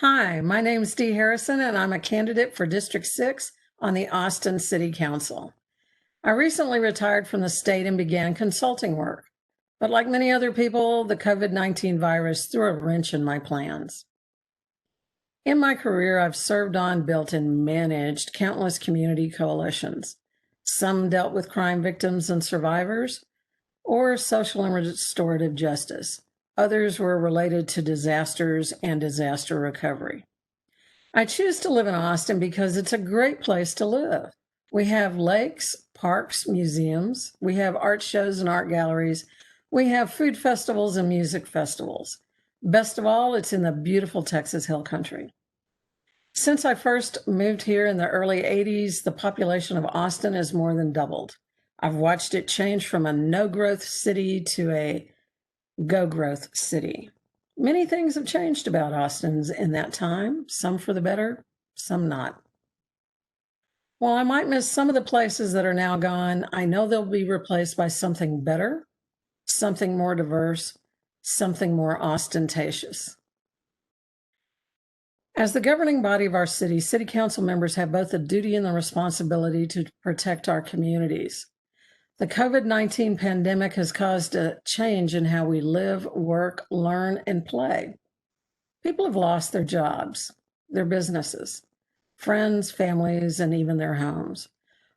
Hi, my name is Dee Harrison, and I'm a candidate for District 6 on the Austin City Council. I recently retired from the state and began consulting work. But like many other people, the COVID-19 virus threw a wrench in my plans. In my career, I've served on, built, and managed countless community coalitions. Some dealt with crime victims and survivors, or social and restorative justice. Others were related to disasters and disaster recovery. I choose to live in Austin because it's a great place to live. We have lakes, parks, museums. We have art shows and art galleries. We have food festivals and music festivals. Best of all, it's in the beautiful Texas Hill Country. Since I first moved here in the early 80s, the population of Austin has more than doubled. I've watched it change from a no-growth city to a go-growth city. Many things have changed about Austin's in that time, some for the better, some not. While I might miss some of the places that are now gone, I know they'll be replaced by something better, something more diverse, something more ostentatious. As the governing body of our city, city council members have both the duty and the responsibility to protect our communities. The COVID-19 pandemic has caused a change in how we live, work, learn, and play. People have lost their jobs, their businesses, friends, families, and even their homes.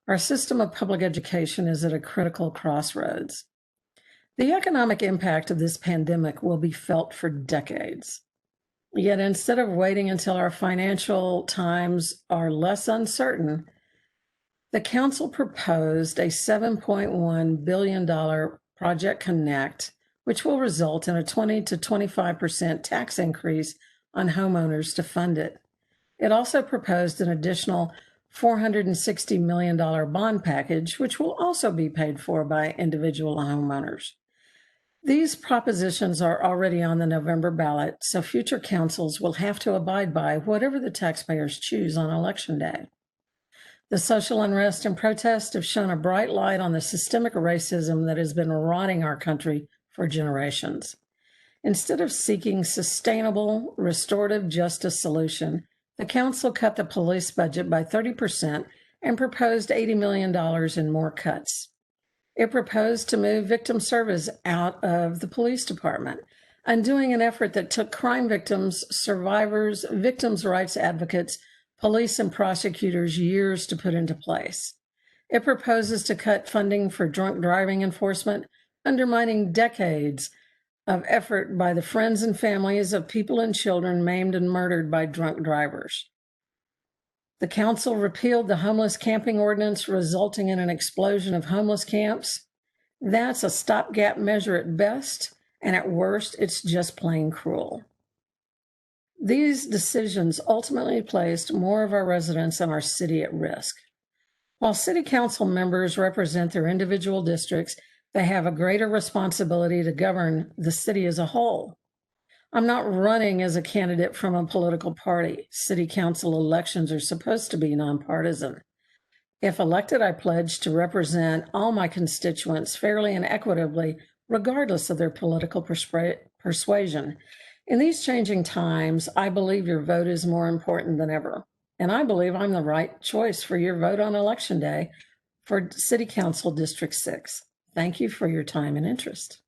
Our system of public education is at a critical crossroads. The economic impact of this pandemic will be felt for decades. Yet instead of waiting until our financial times are less uncertain, the council proposed a $7.1 billion Project Connect, which will result in a 20 to 25% tax increase on homeowners to fund it. It also proposed an additional $460 million bond package, which will also be paid for by individual homeowners. These propositions are already on the November ballot, so future councils will have to abide by whatever the taxpayers choose on Election Day. The social unrest and protest have shone a bright light on the systemic racism that has been rotting our country for generations. Instead of seeking sustainable, restorative justice solution, the council cut the police budget by 30% and proposed $80 million in more cuts. It proposed to move victim service out of the police department, undoing an effort that took crime victims, survivors, victims' rights advocates, police, and prosecutors years to put into place. It proposes to cut funding for drunk driving enforcement, undermining decades of effort by the friends and families of people and children maimed and murdered by drunk drivers. The council repealed the homeless camping ordinance, resulting in an explosion of homeless camps. That's a stopgap measure at best, and at worst, it's just plain cruel. These decisions ultimately placed more of our residents and our city at risk. While city council members represent their individual districts, they have a greater responsibility to govern the city as a whole. I'm not running as a candidate from a political party. City council elections are supposed to be nonpartisan. If elected, I pledge to represent all my constituents fairly and equitably, regardless of their political persuasion. In these changing times, I believe your vote is more important than ever. And I believe I'm the right choice for your vote on Election Day for City Council District 6. Thank you for your time and interest.